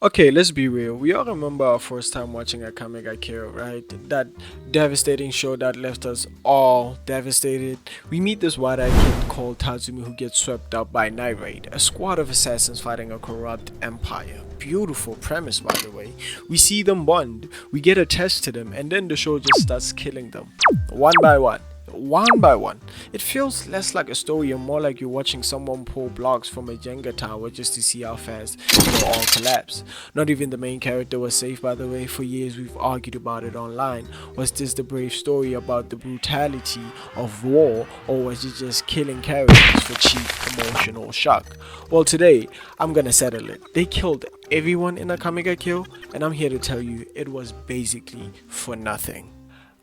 Okay, let's be real. We all remember our first time watching Akame Ga Kil, right? That devastating show that left us all devastated. We meet this wide-eyed kid called Tatsumi who gets swept up by Night Raid, a squad of assassins fighting a corrupt empire. Beautiful premise, by the way. We see them bond, we get attached to them, and then the show just starts killing them. One by one. One by one. It feels less like a story and more like you're watching someone pull blocks from a Jenga tower just to see how fast they'll all collapse. Not even the main character was safe, by the way. For years we've argued about it online. Was this the brave story about the brutality of war, or was it just killing characters for cheap emotional shock? Well, today I'm gonna settle it. They killed everyone in Akame Ga Kil, and I'm here to tell you it was basically for nothing.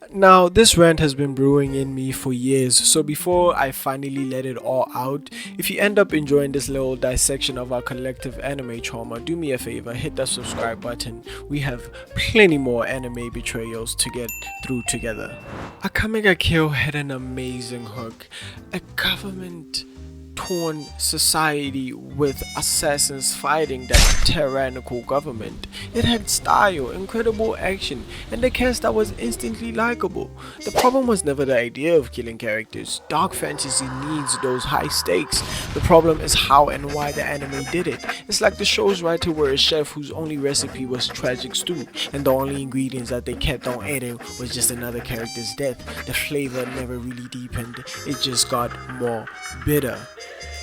Now, this rant has been brewing in me for years, so before I finally let it all out, if you end up enjoying this little dissection of our collective anime trauma, do me a favor, hit that subscribe button. We have plenty more anime betrayals to get through together. Akame Ga Kil had an amazing hook, a government torn society with assassins fighting that tyrannical government. It had style, incredible action, and a cast that was instantly likable. The problem was never the idea of killing characters. Dark fantasy needs those high stakes. The problem is how and why the anime did it. It's like the show's writer were a chef whose only recipe was tragic stew, and the only ingredients that they kept on adding was just another character's death. The flavor never really deepened, it just got more bitter.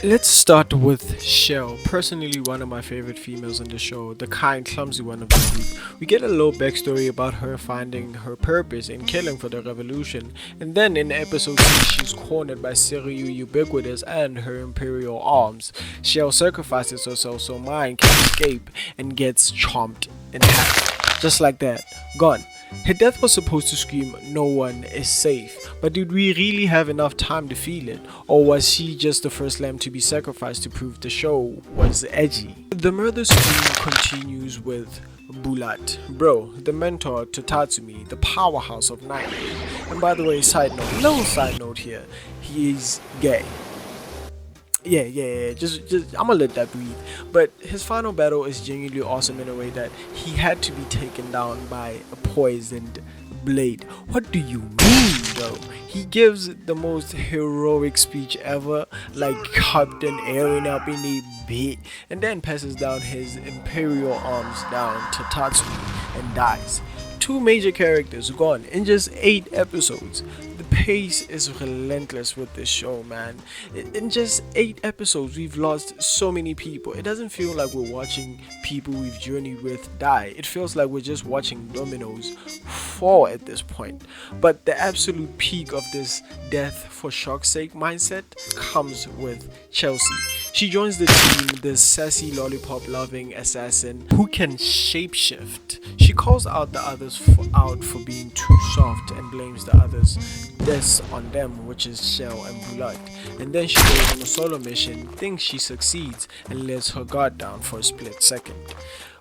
Let's start with Shell, personally one of my favorite females in the show, the kind, clumsy one of the group. We get a little backstory about her finding her purpose in killing for the revolution, and then in episode 2 she's cornered by Siryu Ubiquitous and her imperial arms. Shell sacrifices herself so Mine can escape and gets chomped in half. Just like that, gone. Her death was supposed to scream, "No one is safe," but did we really have enough time to feel it? Or was she just the first lamb to be sacrificed to prove the show was edgy? The murder scene continues with Bulat, bro, the mentor to Tatsumi, the powerhouse of night. And by the way, little side note here, he is gay. Yeah. Just I'm gonna let that breathe. But his final battle is genuinely awesome in a way that he had to be taken down by a poisoned blade. What do you mean, though? He gives the most heroic speech ever, like Captain Aaron up in the bit, and then passes down his imperial arms down to Tatsumi and dies. Two major characters gone in just 8 episodes. The pace is relentless with this show, man. In just 8 episodes, we've lost so many people. It doesn't feel like we're watching people we've journeyed with die. It feels like we're just watching dominoes fall at this point. But the absolute peak of this death for shock's sake mindset comes with Chelsea. She joins the team, this sassy lollipop loving assassin who can shapeshift. She calls out the others out for being too soft and blames the others' deaths on them, which is Shell and Bulat. And then she goes on a solo mission, thinks she succeeds, and lets her guard down for a split second.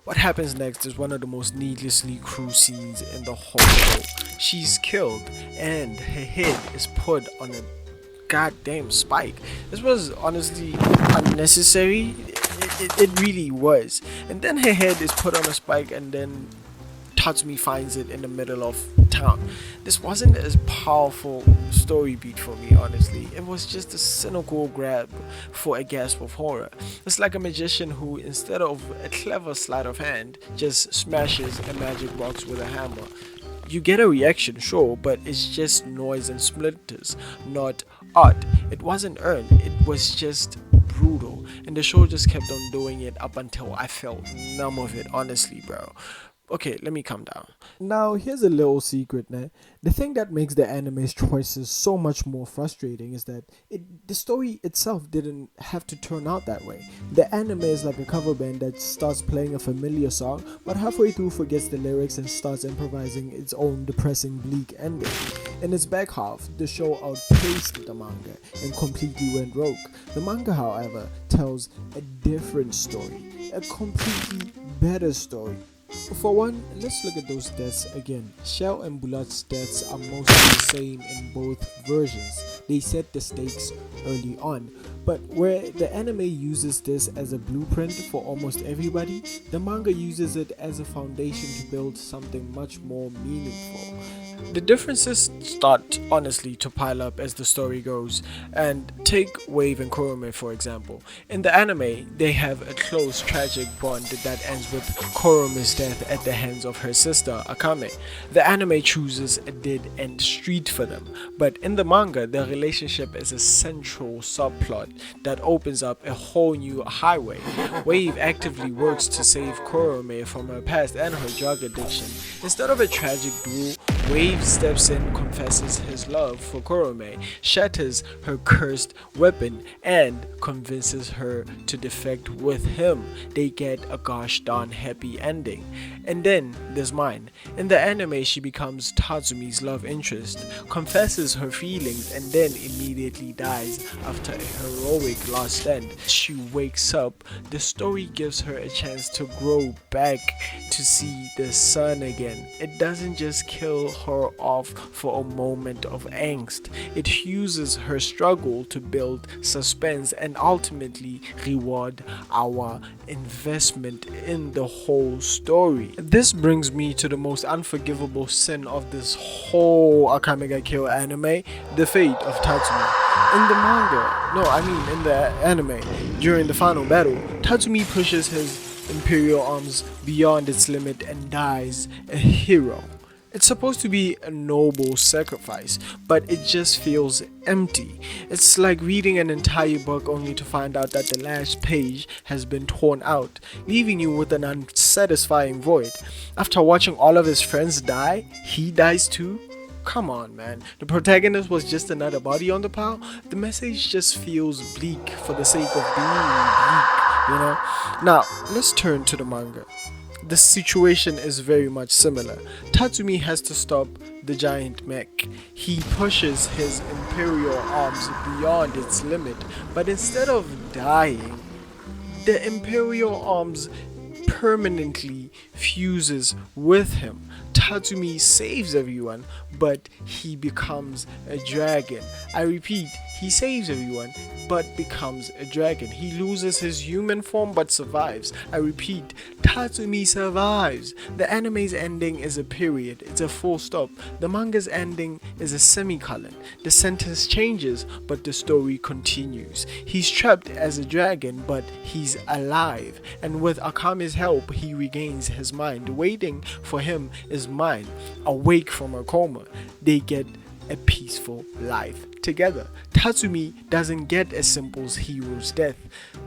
What happens next is one of the most needlessly cruel scenes in the whole show. She's killed, and her head is put on a goddamn spike. This was honestly unnecessary. It really was. And then her head is put on a spike, and then Tatsumi finds it in the middle of town. This wasn't as powerful story beat for me, honestly. It was just a cynical grab for a gasp of horror. It's like a magician who, instead of a clever sleight of hand, just smashes a magic box with a hammer. You get a reaction, sure, but it's just noise and splinters, not art. It wasn't earned, it was just brutal, and the show just kept on doing it up until I felt numb of it, honestly, bro. Okay, let me calm down. Now, here's a little secret, nah. The thing that makes the anime's choices so much more frustrating is that the story itself didn't have to turn out that way. The anime is like a cover band that starts playing a familiar song, but halfway through forgets the lyrics and starts improvising its own depressing, bleak ending. In its back half, the show outpaced the manga and completely went rogue. The manga, however, tells a different story, a completely better story. For one, let's look at those deaths again. Sheele and Bulat's deaths are mostly the same in both versions. They set the stakes early on. But where the anime uses this as a blueprint for almost everybody, the manga uses it as a foundation to build something much more meaningful. The differences start honestly to pile up as the story goes, and take Wave and Kurome for example. In the anime, they have a close tragic bond that ends with Kurome's death at the hands of her sister Akame. The anime chooses a dead end street for them, but in the manga, their relationship is a central subplot that opens up a whole new highway. Wave actively works to save Kurome from her past and her drug addiction. Instead of a tragic duel, Wave steps in, confesses his love for Kurome, shatters her cursed weapon, and convinces her to defect with him. They get a gosh darn happy ending. And then there's mine. In the anime, she becomes Tatsumi's love interest, confesses her feelings, and then immediately dies after a heroic last stand. She wakes up. The story gives her a chance to grow back to see the sun again. It doesn't just kill her off for a moment of angst. It uses her struggle to build suspense and ultimately reward our investment in the whole story. This brings me to the most unforgivable sin of this whole Akame Ga Kil anime, the fate of Tatsumi. In the in the anime, during the final battle, Tatsumi pushes his imperial arms beyond its limit and dies a hero. It's supposed to be a noble sacrifice, but it just feels empty. It's like reading an entire book only to find out that the last page has been torn out, leaving you with an unsatisfying void. After watching all of his friends die, he dies too? Come on, man. The protagonist was just another body on the pile? The message just feels bleak for the sake of being bleak, you know? Now, let's turn to the manga. The situation is very much similar. Tatsumi has to stop the giant mech. He pushes his imperial arms beyond its limit, but instead of dying, the imperial arms permanently fuses with him. Tatsumi saves everyone, but he becomes a dragon. I repeat, he saves everyone, but becomes a dragon. He loses his human form but survives. I repeat, Tatsumi survives. The anime's ending is a period, it's a full stop. The manga's ending is a semicolon. The sentence changes, but the story continues. He's trapped as a dragon, but he's alive. And with Akame's help, he regains his mind. Waiting for him is mine. Awake from a coma, they get a peaceful life together. Tatsumi doesn't get a simple hero's death.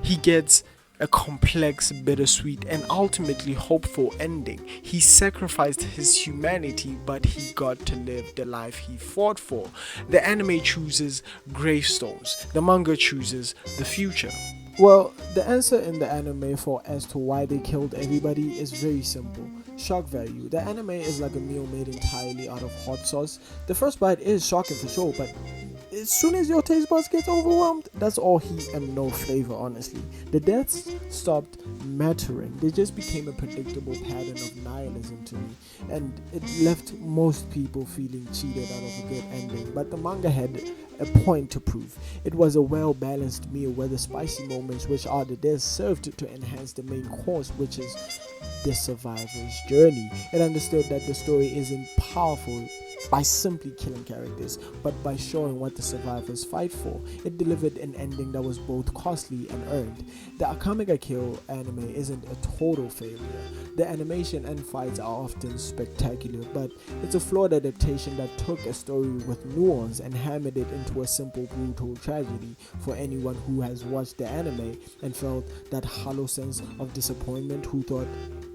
He gets a complex, bittersweet, and ultimately hopeful ending. He sacrificed his humanity, but he got to live the life he fought for. The anime chooses gravestones. The manga chooses the future. Well, the answer in the anime for as to why they killed everybody is very simple. Shock value. The anime is like a meal made entirely out of hot sauce. The first bite is shocking for sure, but as soon as your taste buds gets overwhelmed, that's all heat and no flavor, honestly. The deaths stopped mattering. They just became a predictable pattern of nihilism to me, and it left most people feeling cheated out of a good ending. But the manga had a point to prove. It was a well-balanced meal where the spicy moments, which are the deaths, served to enhance the main course, which is the survivor's journey. It understood that the story isn't powerful by simply killing characters, but by showing what the survivors fight for. It delivered an ending that was both costly and earned. The Akame Ga Kil anime isn't a total failure. The animation and fights are often spectacular, but it's a flawed adaptation that took a story with nuance and hammered it into a simple, brutal tragedy. For anyone who has watched the anime and felt that hollow sense of disappointment, who thought,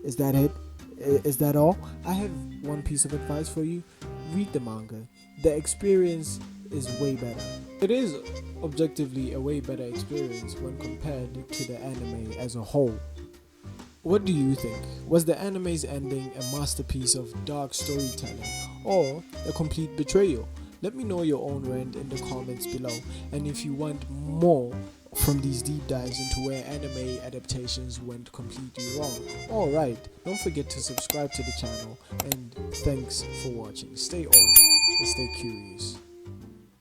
is that it? Is that all? I have one piece of advice for you. Read the manga. The experience is way better. It is objectively a way better experience when compared to the anime as a whole. What do you think? Was the anime's ending a masterpiece of dark storytelling or a complete betrayal? Let me know your own rant in the comments below. And if you want more from these deep dives into where anime adaptations went completely wrong. Alright, don't forget to subscribe to the channel, and thanks for watching. Stay on and stay curious.